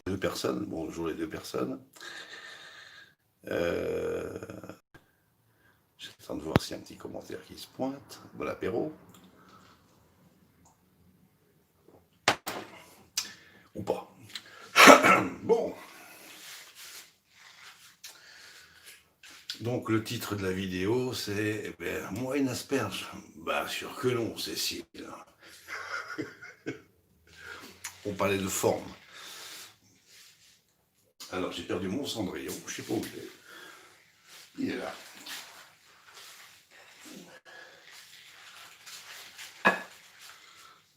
deux personnes. Bonjour les deux personnes. J'attends de voir s'il y a un petit commentaire qui se pointe. Bon apéro. Ou pas. Bon. Donc le titre de la vidéo, c'est moi une asperge. Bah sûr que non, Cécile. On parlait de forme. Alors j'ai perdu mon cendrillon, je sais pas où il est. Il est là.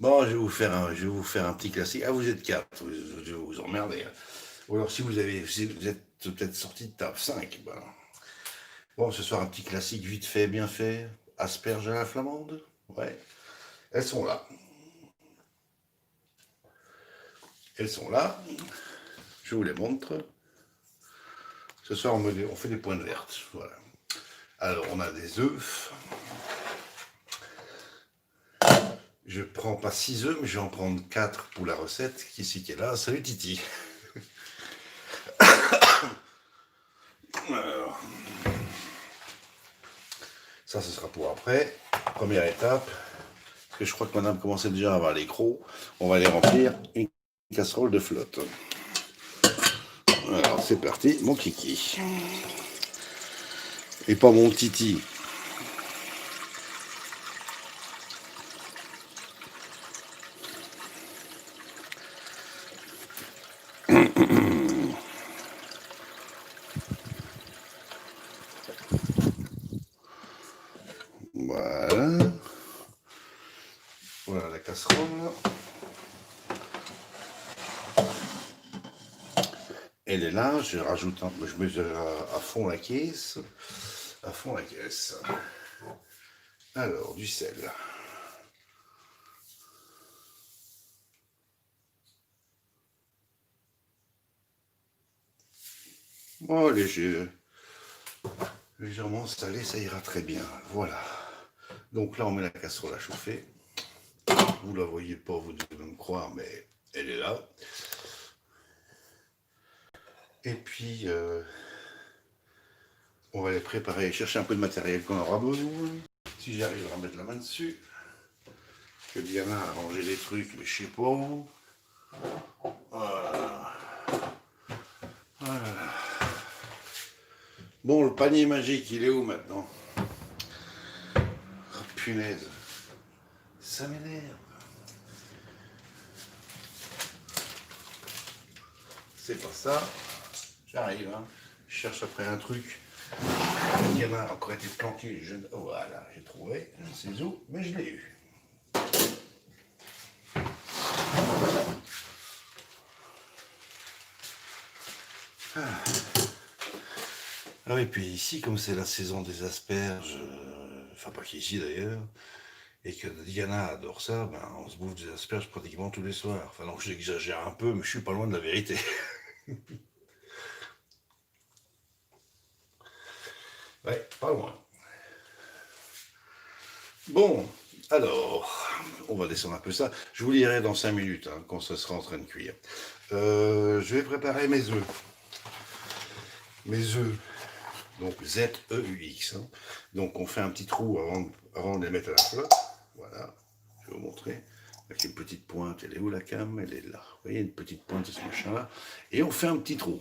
Bon, je vais vous faire un petit classique. Ah, vous êtes 4, je vais vous emmerder. Ou alors si vous êtes peut-être sorti de table 5, ben. Bon, ce soir un petit classique vite fait, bien fait. Asperges à la flamande. Ouais. Elles sont là. Elles sont là. Je vous les montre. Ce soir, on fait des pointes vertes. Voilà. Alors, on a des œufs. Je prends pas 6 œufs, mais je vais en prendre 4 pour la recette. Qui est là? Salut Titi. Alors, ça, ce sera pour après. Première étape. Parce que je crois que madame commençait déjà à avoir les crocs. On va les remplir. Une casserole de flotte. Alors, c'est parti, mon kiki. Et pas mon titi. Voilà. Voilà la casserole. Elle est là, je rajoute je mets à fond la caisse. À fond la caisse. Alors, du sel. Oh, légèrement salé, ça ira très bien. Voilà. Donc là, on met la casserole à chauffer. Vous la voyez pas, vous devez me croire, mais elle est là. Et puis, on va les préparer, chercher un peu de matériel qu'on aura besoin. Si j'arrive à mettre la main dessus. Que Diana a rangé les trucs, mais je sais pas où. Voilà. Voilà. Bon, le panier magique, il est où maintenant? Oh, punaise. Ça m'énerve. C'est pas ça. J'arrive, hein. Je cherche après un truc. Il y en a encore été planqué. Voilà, j'ai trouvé. Je ne sais où, mais je l'ai eu. Ah oui, puis ici, comme c'est la saison des asperges, enfin pas qu'ici d'ailleurs, et que Diana adore ça, ben, on se bouffe des asperges pratiquement tous les soirs. Enfin donc j'exagère un peu, mais je suis pas loin de la vérité. Ouais, pas loin. Bon, alors, on va descendre un peu ça. Je vous lirai dans 5 minutes, hein, quand ça sera en train de cuire. Je vais préparer mes œufs. Mes œufs, donc Z-E-U-X. Hein. Donc on fait un petit trou avant de les mettre à la flotte. Voilà, je vais vous montrer. Avec une petite pointe, elle est où la cam? Elle est là. Vous voyez, une petite pointe de ce machin-là. Et on fait un petit trou.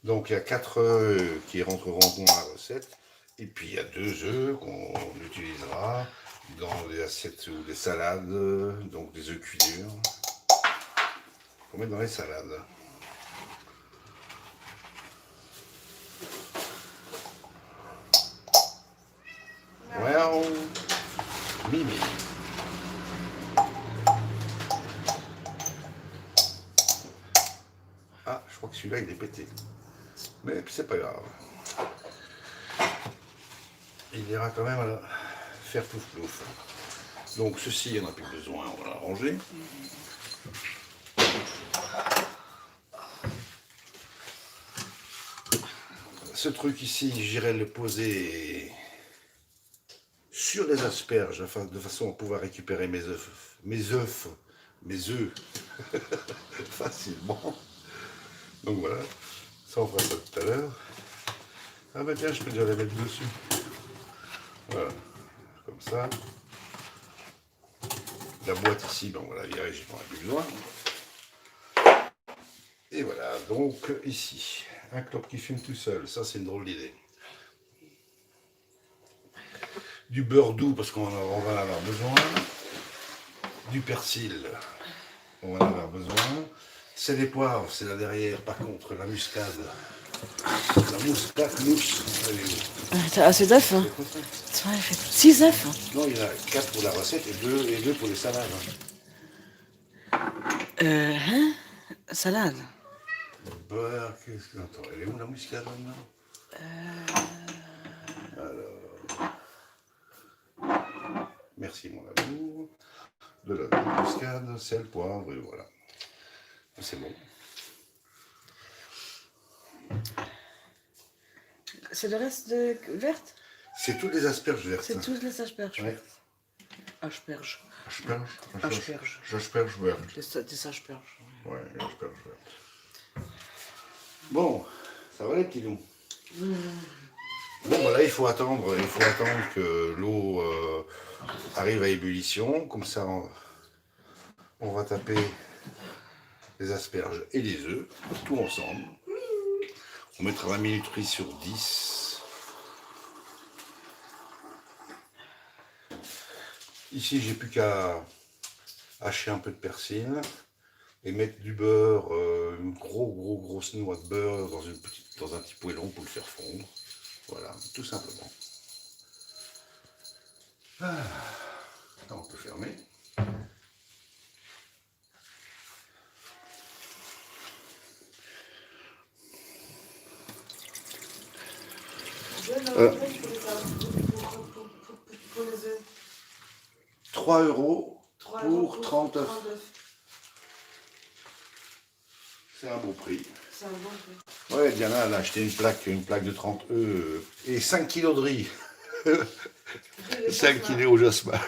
Donc il y a 4 œufs qui rentreront dans la recette. Et puis il y a 2 œufs qu'on utilisera dans des assiettes ou des salades, donc des œufs cuits durs. Qu'on met dans les salades. Well, Mimi. Ah, je crois que celui-là il est pété. Mais c'est pas grave. Il ira quand même à faire plouf plouf. Donc ceci, il n'y en a plus besoin, on va la ranger. ce truc ici, j'irai le poser sur les asperges, afin, de façon à pouvoir récupérer mes œufs facilement. Donc voilà, ça on fera ça tout à l'heure. Ah bah tiens, je peux déjà les mettre dessus. Voilà, comme ça. La boîte ici, ben on va la virer, j'en ai plus besoin. Et voilà, donc ici, un clope qui fume tout seul, ça c'est une drôle d'idée. Du beurre doux, parce qu'on va en avoir besoin. Du persil, on va en avoir besoin. C'est des poivres, c'est là derrière. Par contre, la muscade. La muscade mousse. T'as assez d'œufs, hein? Ça fait 6 œufs. Non, il y en a 4 pour la recette et 2 pour les salades. Hein? Salade. Beurre, qu'est-ce que... Attends, elle est où la muscade maintenant? Alors... Merci mon amour. De la muscade, sel, poivre, et voilà. C'est bon. C'est le reste de verte? C'est toutes les asperges vertes. C'est toutes les asperges. Ouais. Asperges. Asperges vertes. Des asperges. Ouais, les asperges vertes. Bon, ça va les petits loups. Bon, bah là, il faut attendre que l'eau arrive à ébullition. Comme ça, on va taper les asperges et les œufs, tout ensemble. On mettra la minuterie sur 10. Ici, j'ai plus qu'à hacher un peu de persil et mettre du beurre, une grosse noix de beurre dans un petit poêlon pour le faire fondre. Voilà, tout simplement. Ah, on peut fermer. Euh, 3 € pour 30 œufs. C'est un beau prix. C'est un bon prix. Ouais, Diana, elle a acheté une plaque de 30 œufs et 5 kilos de riz. 5 kilos au jasmin.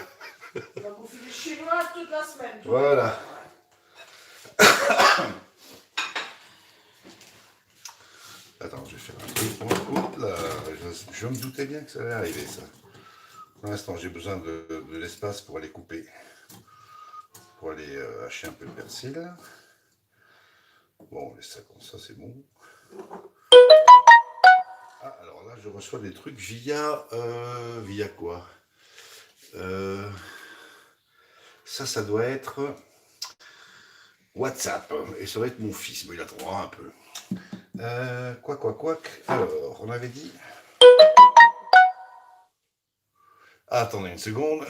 On va bouffer des chinois toute la semaine. Voilà. Attends, je vais faire un truc. Oups là, je me doutais bien que ça allait arriver, ça. Pour l'instant, j'ai besoin de l'espace pour aller couper. Pour aller hacher un peu de persil. Bon, on laisse ça comme ça, c'est bon. Ah, alors là, je reçois des trucs via quoi? Ça doit être WhatsApp. Et ça doit être mon fils. Mais il attendra un peu. Quoi. Alors, on avait dit... Ah, attendez une seconde.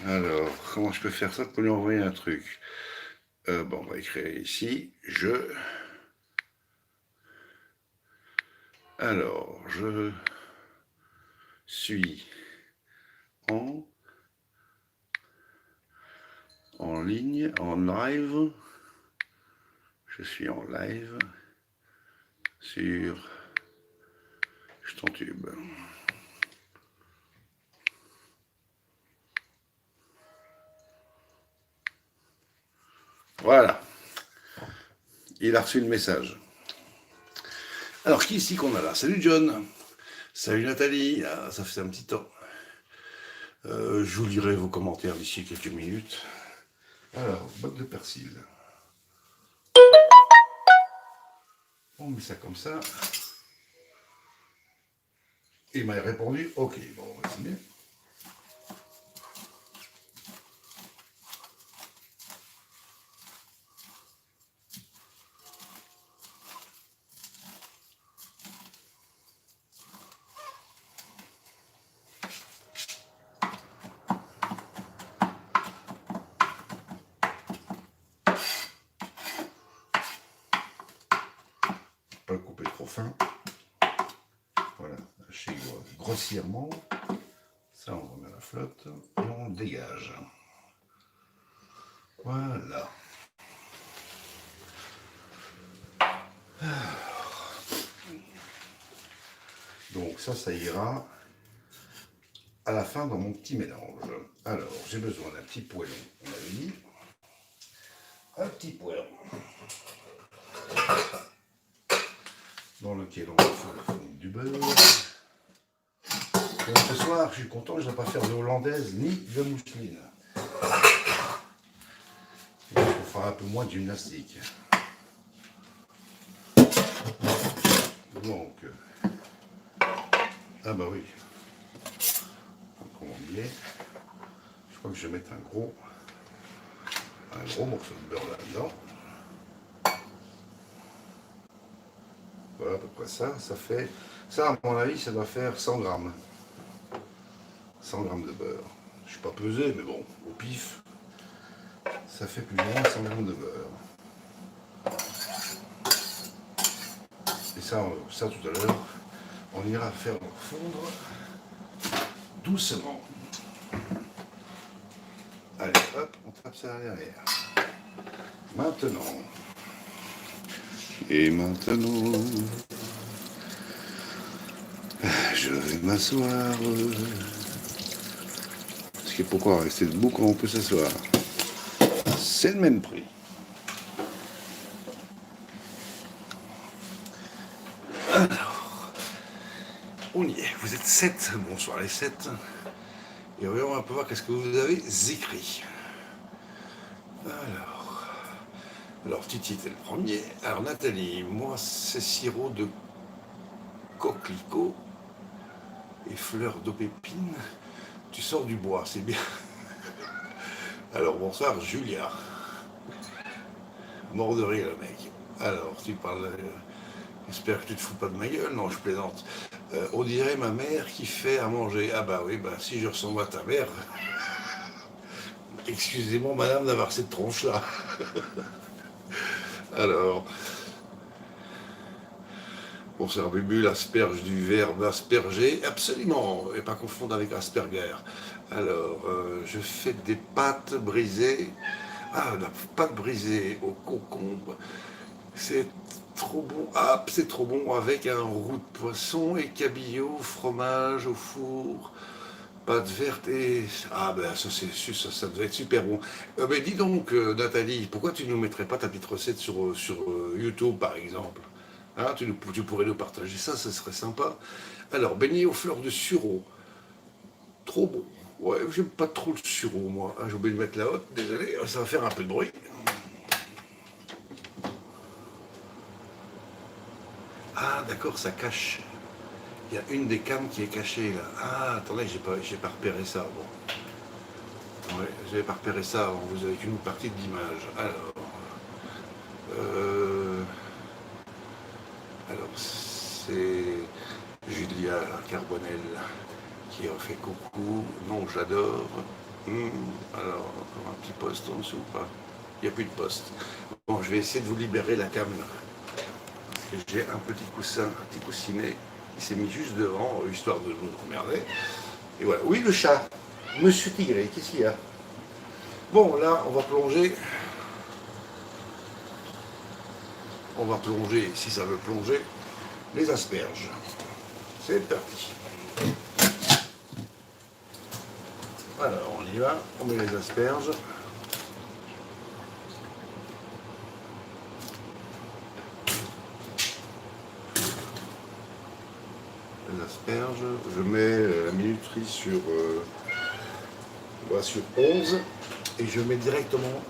Alors, comment je peux faire ça pour lui envoyer un truc? Bon, on va écrire ici. Alors, je suis en ligne, en live. Je suis en live sur YouTube. Voilà. Il a reçu le message. Alors, qui ici qu'on a là? Salut John. Salut Nathalie. Ah, ça fait un petit temps. Je vous lirai vos commentaires d'ici quelques minutes. Alors, botte de persil. On met ça comme ça. Il m'a répondu, ok, bon, on va essayer. Pas le couper trop fin. Voilà, hacher grossièrement. Ça, on remet à la flotte et on dégage. Voilà. Donc ça ira à la fin dans mon petit mélange. Alors, j'ai besoin d'un petit poêlon, on avait dit. Un petit poêlon dans lequel on va faire du beurre. Donc ce soir, je suis content, je ne vais pas faire de hollandaise ni de mousseline. Il faut faire un peu moins de gymnastique. Donc, ah bah oui, comment dire, je crois que je vais mettre un gros morceau de beurre là-dedans. Voilà à peu près ça, ça fait, ça à mon avis ça doit faire 100 grammes. 100 grammes de beurre. Je ne suis pas pesé, mais bon, au pif, ça fait plus ou moins 100 grammes de beurre. Et ça tout à l'heure, on ira faire fondre doucement. Allez, hop, on tape ça derrière. Maintenant. Et maintenant, je vais m'asseoir. Parce que pourquoi rester debout quand on peut s'asseoir? C'est le même prix. Alors, on y est. Vous êtes 7. Bonsoir les 7. Et voyons un peu voir qu'est-ce que vous avez écrit. Alors Titi était le premier. Alors Nathalie, moi c'est sirop de coquelicot et fleurs d'aubépine. Tu sors du bois, c'est bien. Alors bonsoir Julia. Mort de rire le mec. Alors tu parles... J'espère que tu te fous pas de ma gueule. Non, je plaisante. On dirait ma mère qui fait à manger. Ah bah oui, bah si je ressemble à ta mère... Excusez-moi madame d'avoir cette tronche-là. Alors... Bonsoir Bubu, l'asperge du verbe asperger, absolument, et pas confondre avec Asperger. Alors, je fais des pâtes brisées. Ah, la pâte brisée au concombre, c'est trop bon. Ah, c'est trop bon avec un roux de poisson et cabillaud, fromage au four, pâte verte et... Ah ben ça, ça devait être super bon. Mais dis donc Nathalie, pourquoi tu ne nous mettrais pas ta petite recette sur YouTube par exemple? Hein, tu pourrais nous partager ça, ça serait sympa. Alors, beignet aux fleurs de sureau. Trop bon. Ouais, j'aime pas trop le sureau, moi. Ah, j'ai oublié de mettre la haute, désolé, ça va faire un peu de bruit. Ah, d'accord, ça cache. Il y a une des cannes qui est cachée, là. Ah, attendez, j'ai pas repéré ça. Bon. Ouais, j'avais pas repéré ça avant, vous avez qu'une partie de l'image. Alors, c'est Julia Carbonel qui a fait coucou. Non, j'adore. Alors, encore un petit poste en dessous ou pas? Il n'y a plus de poste. Bon, je vais essayer de vous libérer la cam. Parce que j'ai un petit coussin, un petit coussinet qui s'est mis juste devant, histoire de nous emmerder. Et voilà. Oui, le chat. Monsieur Tigré, qu'est-ce qu'il y a? Bon, là, on va plonger. On va plonger, si ça veut plonger, les asperges. C'est parti. Alors, on y va, on met les asperges. Les asperges, je mets la minuterie sur 11 et je mets directement...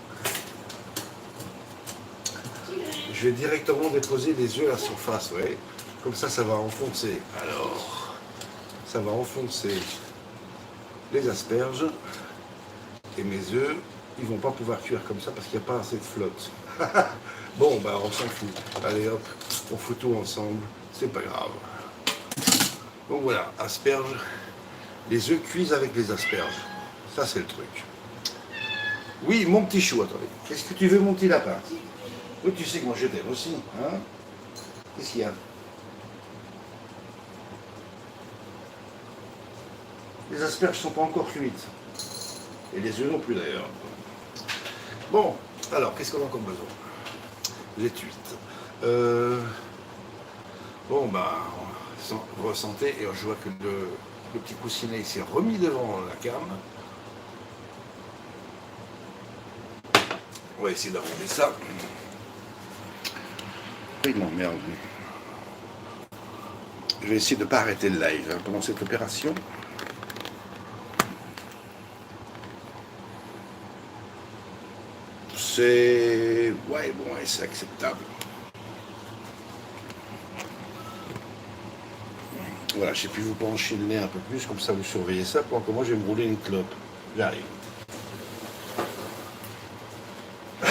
Je vais directement déposer les œufs à la surface, ouais. Comme ça, ça va enfoncer. Alors, ça va enfoncer les asperges. Et mes œufs, ils vont pas pouvoir cuire comme ça parce qu'il n'y a pas assez de flotte. Bon, bah on s'en fout. Allez hop, on fout tout ensemble. C'est pas grave. Donc voilà, asperges. Les œufs cuisent avec les asperges. Ça, c'est le truc. Oui, mon petit chou, attendez. Qu'est-ce que tu veux, mon petit lapin? Oui, tu sais que moi je t'aime aussi, hein? Qu'est-ce qu'il y a? Les asperges ne sont pas encore cuites. Et les œufs non plus d'ailleurs. Bon, alors, qu'est-ce qu'on a comme besoin? Les huîtres. Bon, bah, vous ressentez, et je vois que le petit coussinet il s'est remis devant la cam. On va essayer d'arranger ça. Il m'emmerde. Je vais essayer de ne pas arrêter le live hein, pendant cette opération. C'est... Ouais, bon, ouais, c'est acceptable. Voilà, j'ai pu vous pencher le nez un peu plus, comme ça vous surveillez ça, pendant que moi je vais me rouler une clope. J'arrive. Ah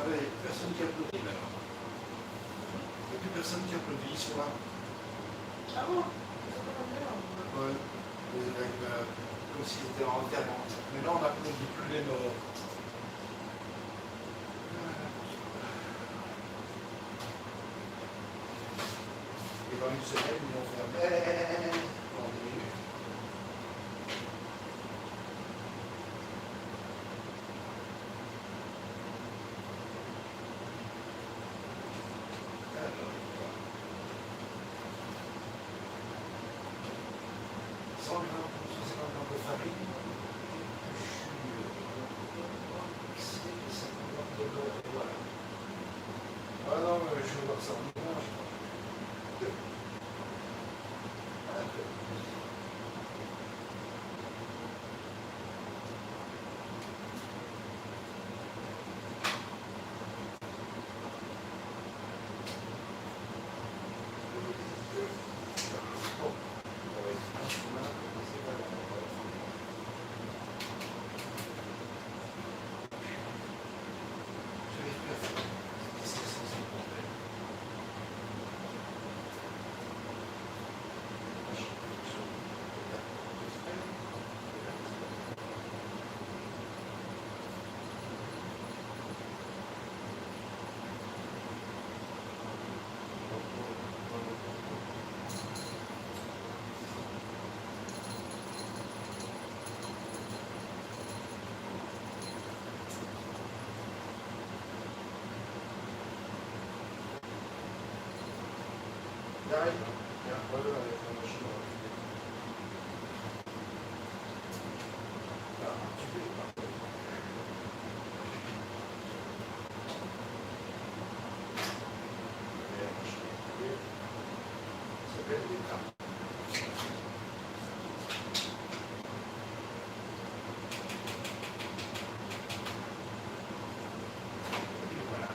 ben, personne qui applaudit maintenant. Il n'y a plus personne qui applaudit ce soir. Ah bon? Ouais. Comme s'il était en enterrement. Mais là on n'applaudit plus les morts. Et dans une semaine, ils vont faire ah non, mais je vais voir ça en image. J'arrive. Il y a un problème avec la machine. Ah, tu fais pas. La machine est coupée. Ça s'appelle des cartes. Et voilà.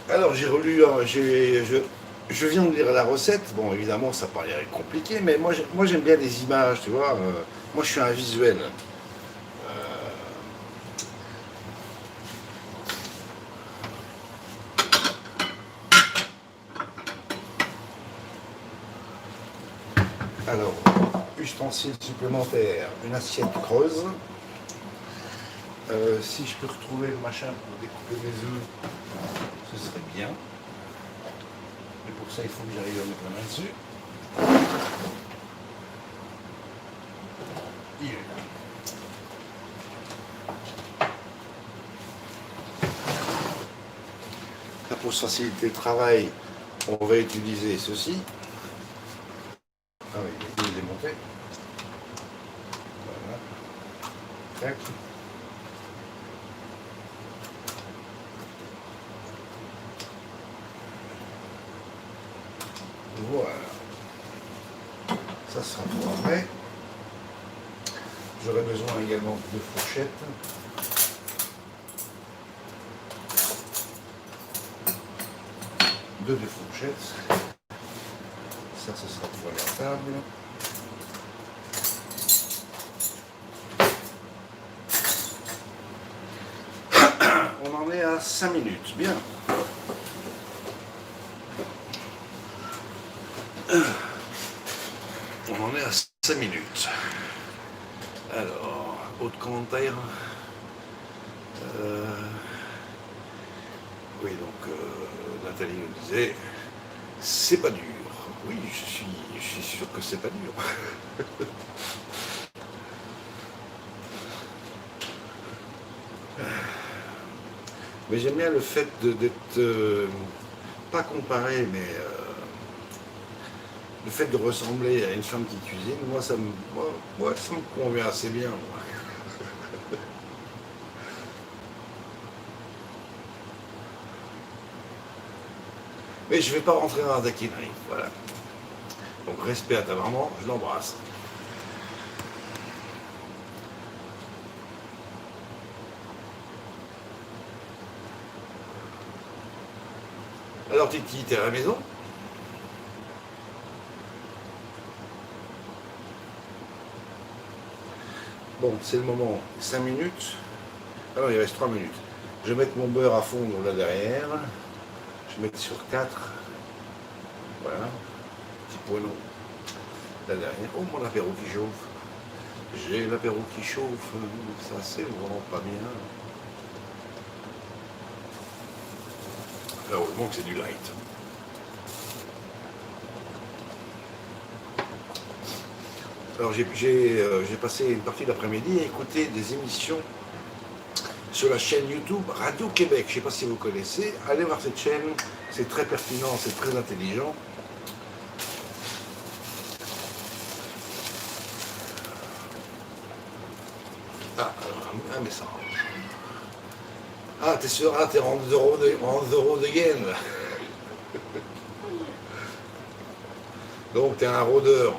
Alors j'ai relu, je viens de lire la recette. Bon, évidemment, ça paraît compliqué, mais moi j'aime bien les images, tu vois. Moi, je suis un visuel. Alors, ustensile supplémentaire, une assiette creuse. Si je peux retrouver le machin pour découper mes œufs, ce serait bien. Mais pour ça, il faut que j'arrive à mettre la main dessus. Il est là. Là, pour se faciliter le travail, on va utiliser ceci. Ah oui, il est démonté. Voilà. Tac. Voilà. Ça sera pour après. J'aurai besoin également de fourchettes. Deux fourchettes. Ça, ce sera pour la table. 5 minutes. Bien. On en est à 5 minutes. Alors, autre commentaire. Oui, donc Nathalie nous disait, c'est pas dur. Oui, je suis sûr que c'est pas dur. Mais j'aime bien le fait d'être, pas comparé, mais le fait de ressembler à une femme qui cuisine, moi ça me convient assez bien. Moi. Mais je ne vais pas rentrer dans la taquinerie, voilà. Donc respect à ta maman, je l'embrasse. Alors Titi, t'es à la maison? Bon, c'est le moment, 5 minutes. Alors il reste 3 minutes. Je vais mettre mon beurre à fondre là derrière. Je vais mettre sur 4. Voilà. Petit poêlon là derrière. Oh, mon apéro qui chauffe. J'ai l'apéro qui chauffe. Ça, c'est vraiment pas bien. Heureusement que c'est du light. Alors j'ai passé une partie de l'après-midi à écouter des émissions sur la chaîne YouTube Radio-Québec. Je ne sais pas si vous connaissez. Allez voir cette chaîne, c'est très pertinent, c'est très intelligent. Ah, un message. Ah, t'es sûr, t'es on the road again. Donc t'es un rôdeur.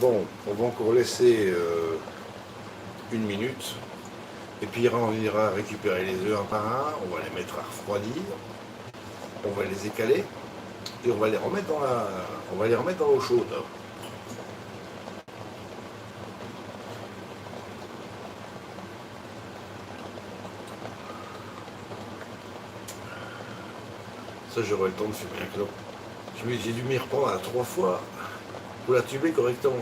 Bon, on va encore laisser 1 minute. Et puis on ira récupérer les œufs un par un. On va les mettre à refroidir. On va les écaler. Et on va les remettre dans l'eau chaude. Ça, j'aurai le temps de fumer un clop. J'ai dû m'y reprendre à 3 fois pour la tuber correctement.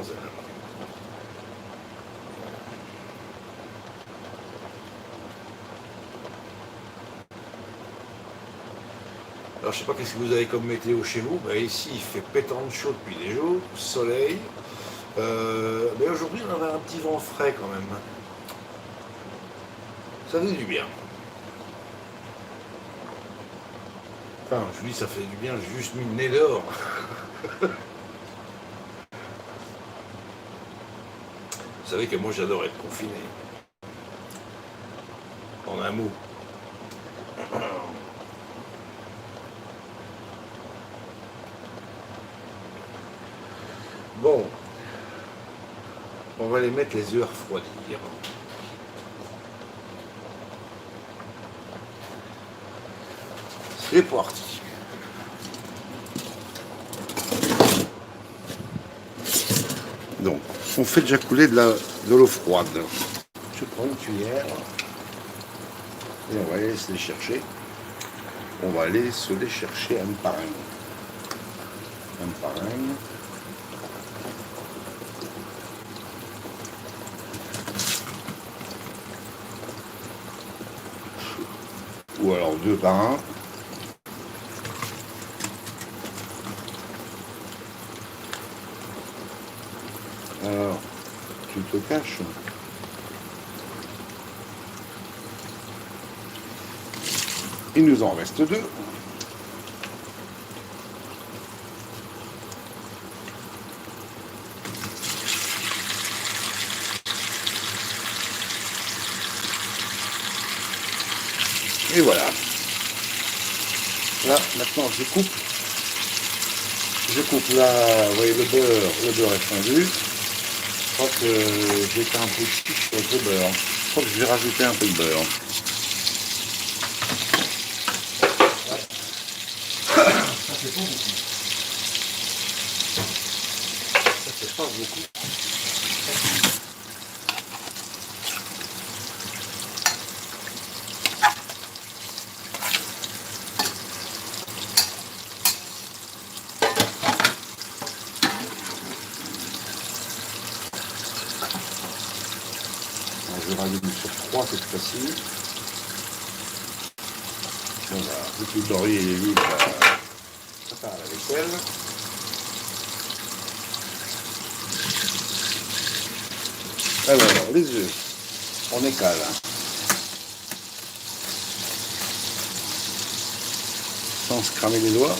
Alors je sais pas qu'est-ce que vous avez comme météo chez vous. Ben, ici il fait pétant de chaud depuis des jours, soleil. Mais aujourd'hui on avait un petit vent frais quand même. Ça faisait du bien. Enfin, je vous dis ça fait du bien, j'ai juste mis le nez dehors. Vous savez que moi j'adore être confiné. En un mot. Bon, on va les mettre les œufs à refroidir. C'est parti. Donc, on fait déjà couler de l'eau froide. Je prends une cuillère et on va aller se les chercher. On va aller se les chercher un par un. Un par un. Ou alors 2 par 1. Alors, tu te caches. Il nous en reste 2. Et voilà. Là, maintenant, je coupe. Je coupe là, vous voyez, le beurre est fondu. Je crois que j'ai été un peu chiche avec le beurre. crois que je vais rajouter un peu de beurre. Ça fait pas beaucoup. Ça fait pas beaucoup. Je rallume sur 3 cette fois-ci. Voilà, petit laurier et les huiles, ça part à la vaisselle. Alors, les œufs, on écale. Sans se cramer les doigts.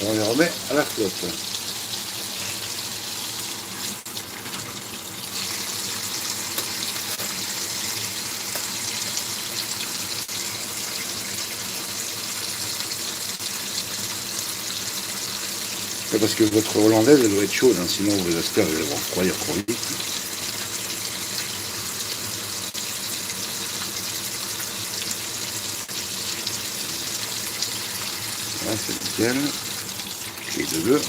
On les remet à la flotte. Parce que votre hollandaise, elle doit être chaude, hein, sinon vos asperges vont refroidir trop vite. Voilà, c'est nickel. Et de l'œuf.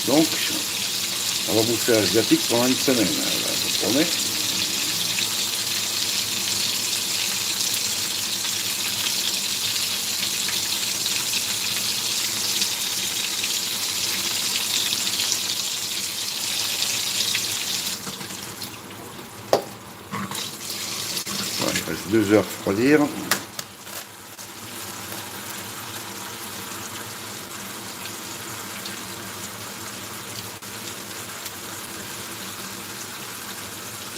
Donc, on va bouffer asiatique pendant une semaine, vous comprenez? Voilà, il reste 2 heures refroidir.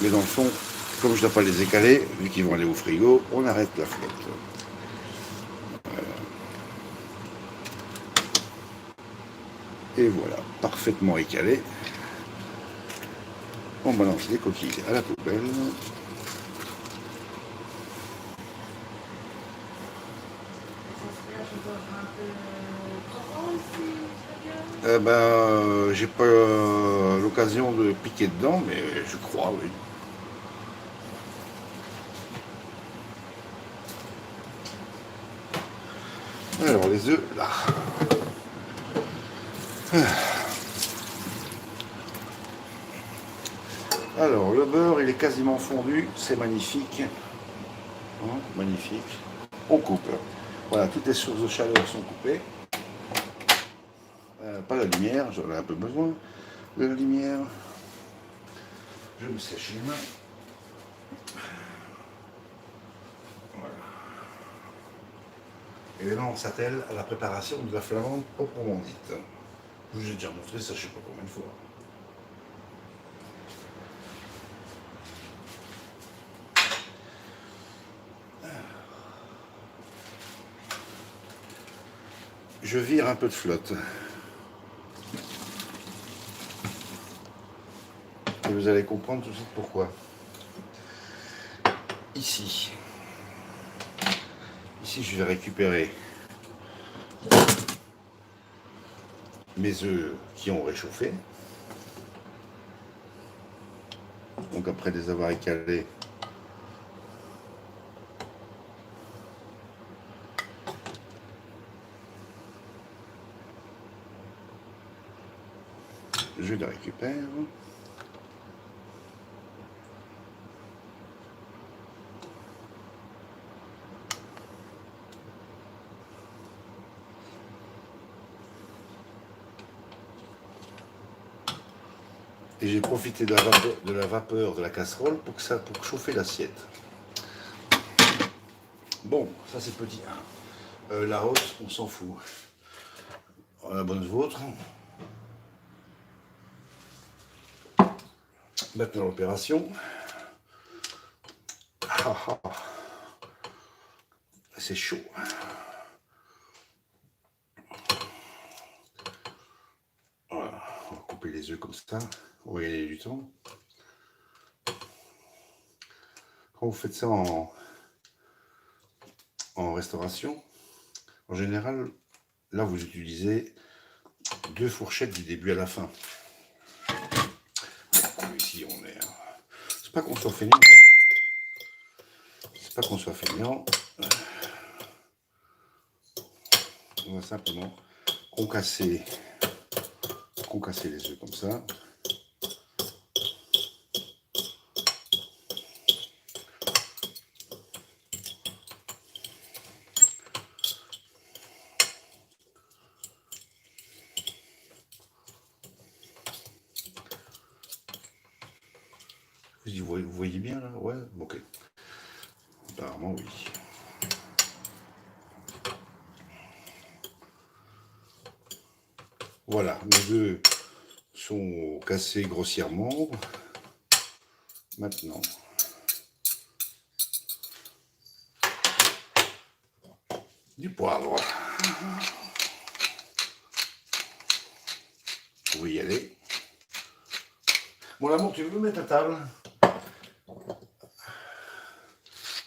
Mais dans le fond, comme je ne dois pas les écaler, vu qu'ils vont aller au frigo, on arrête la flotte. Voilà. Et voilà, parfaitement écalé. On balance les coquilles à la poubelle. J'ai pas l'occasion de piquer dedans, mais je crois, oui. Alors, les œufs, là. Alors, le beurre, il est quasiment fondu, c'est magnifique. Hein, magnifique. On coupe. Voilà, toutes les sources de chaleur sont coupées. Pas la lumière, j'en ai un peu besoin de la lumière. Je me sèche les mains. Voilà. Et maintenant, on s'attelle à la préparation de la flamande proprement dite. Je vous ai déjà montré ça, je ne sais pas combien de fois. Je vire un peu de flotte. Et vous allez comprendre tout de suite pourquoi. Ici, je vais récupérer mes œufs qui ont réchauffé. Donc après les avoir écalés, je les récupère. Et j'ai profité de la vapeur de la casserole pour chauffer l'assiette. Bon, ça c'est petit 1. La hausse, on s'en fout. On a la bonne vôtre. Maintenant l'opération. C'est chaud. Voilà, on va couper les œufs comme ça. On va gagner du temps. quand vous faites ça en restauration, en général, là vous utilisez 2 fourchettes du début à la fin. Ici on est. C'est pas qu'on soit feignant. C'est pas qu'on soit feignant. On va simplement concasser les œufs comme ça. Vous voyez bien là? Ouais, ok. Apparemment oui. Voilà, mes œufs sont cassés grossièrement. Maintenant, du poivre. Vous pouvez y aller. Mon amour, tu veux mettre à table?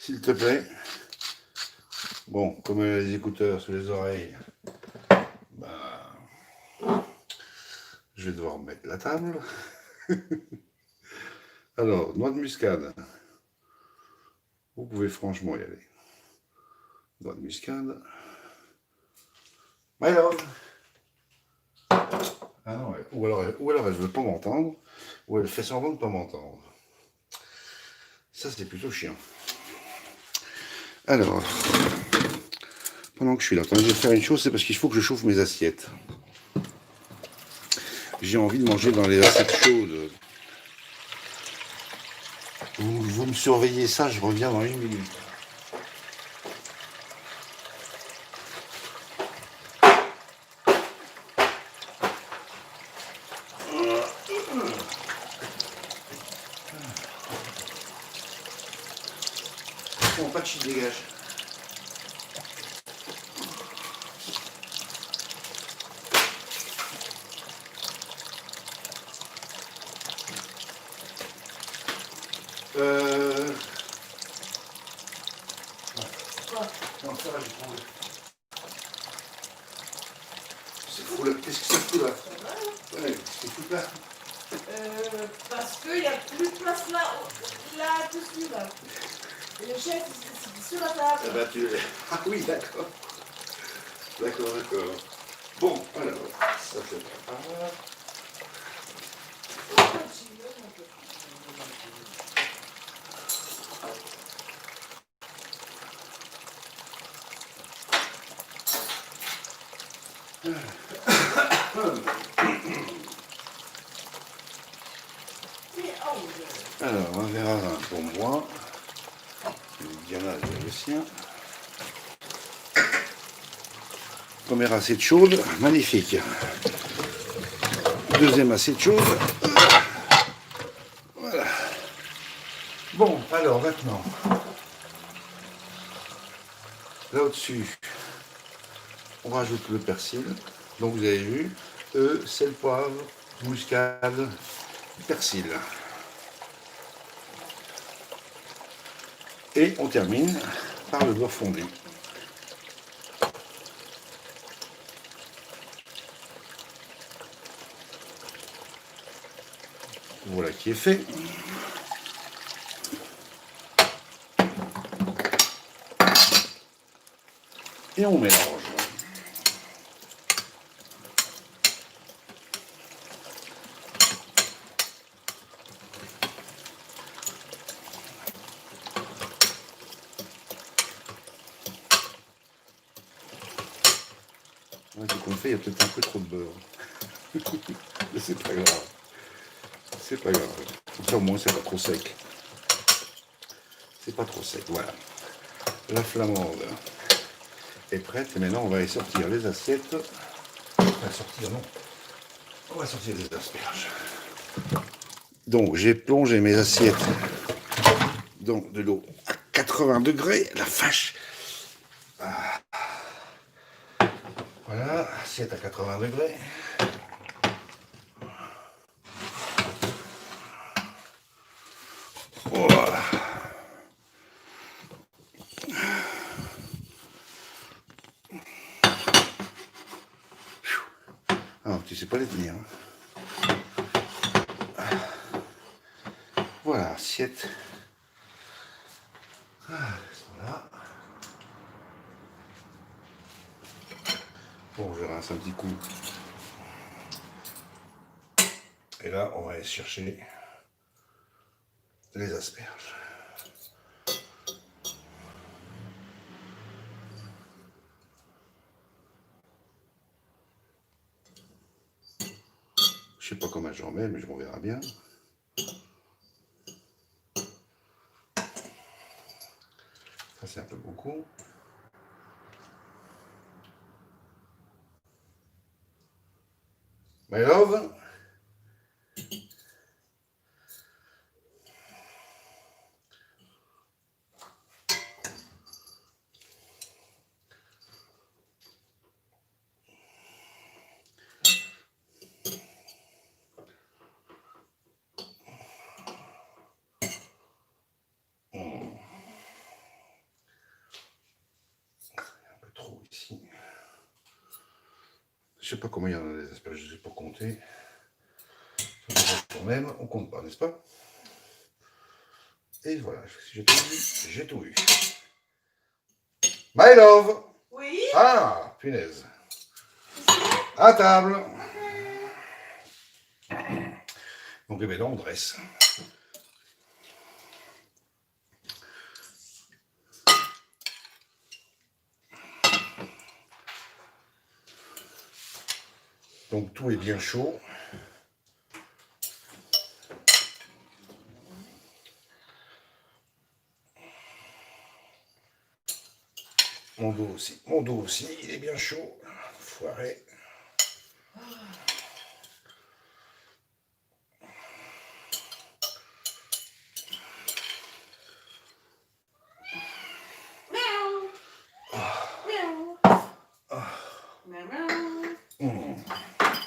S'il te plaît. Bon, comme les écouteurs sous les oreilles, je vais devoir mettre la table. Alors, noix de muscade. Vous pouvez franchement y aller. Noix de muscade. My love. Ah non, ou alors elle veut pas m'entendre, ou elle fait semblant de pas m'entendre. Ça, c'est plutôt chiant. Alors, pendant que je suis là, quand je vais faire une chose, c'est parce qu'il faut que je chauffe mes assiettes. J'ai envie de manger dans les assiettes chaudes. Vous me surveillez ça, je reviens dans 1 minute. Bon, pas de chute, dégage. Non, ça va, j'ai trouvé. C'est fou là. Qu'est-ce que ça fout là? Ouais, qu'est-ce que fout là? Parce qu'il n'y a plus de place là-dessus, là. Et le chef, c'est sur la table. Ah bah tu... Ah oui, d'accord. D'accord. Bon, alors, ça c'est pas grave. Alors, un verre à vin pour moi. Diana a le sien. Première assiette chaude, magnifique. Deuxième assiette chaude. Voilà. Bon, alors maintenant, là au-dessus, on rajoute le persil. Donc vous avez vu, sel, poivre, muscade, persil. Et on termine par le beurre fondu. Voilà qui est fait. Et on mélange. Ouais, tout qu'on fait, il y a peut-être un peu trop de beurre. Mais c'est pas grave. C'est pas grave. Comme ça, au moins, c'est pas trop sec. C'est pas trop sec, voilà. La flamande est prête. Et maintenant, on va y sortir les assiettes. On va sortir les asperges. Donc, j'ai plongé mes assiettes dans de l'eau à 80 degrés. La vache. Voilà, assiette à 80 degrés. Voilà. Ah, tu sais pas les tenir. Voilà, assiette. Voilà. Bon, je rince un petit coup. Et là, on va aller chercher les asperges. Je sais pas combien j'en mets, mais on verra bien. Ça, c'est un peu beaucoup. My love. Un peu trop ici. Je sais pas combien il y en a des asperges, je sais pas compter. Quand même, on compte pas, n'est-ce pas? Et voilà, si j'ai tout vu, j'ai tout vu. My love. Oui. Ah, punaise. À table. Donc, eh bien, là, on dresse. Donc, tout est bien chaud. Mon dos aussi, il est bien chaud. Foiré. Miaou. Miaou. Miaou, miaou.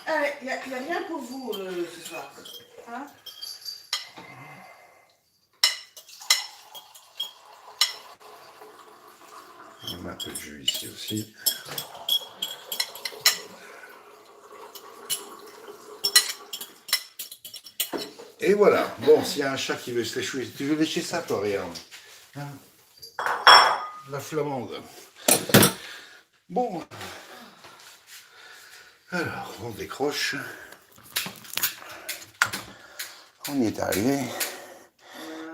Allez, il n'y a rien pour vous ce soir. Hein? On met un peu de jus ici aussi. Et voilà. Bon, s'il y a un chat qui veut se lécher, tu veux lécher ça, toi, regarde. Hein? La flamande. Bon. Alors, on décroche. On y est arrivé.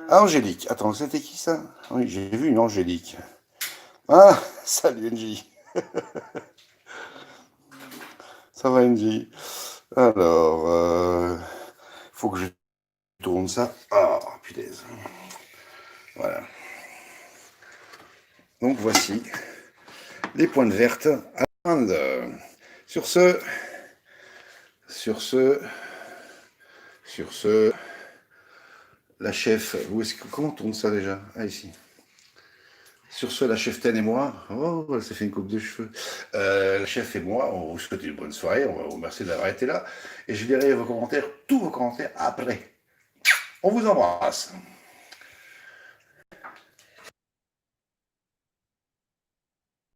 Angélique. Attends, c'était qui ça? Oui, j'ai vu une Angélique. Ah, salut NJ. Ça va NJ? Alors, faut que je tourne ça. Ah, punaise. Voilà. Donc voici les pointes vertes à prendre. Sur ce, la chef, comment on tourne ça déjà? Ah, ici. Sur ce, la chef Ten et moi, oh, elle s'est fait une coupe de cheveux. La chef et moi, on vous souhaite une bonne soirée, on va vous remercier d'avoir été là. Et je lirai vos commentaires, tous vos commentaires après. On vous embrasse.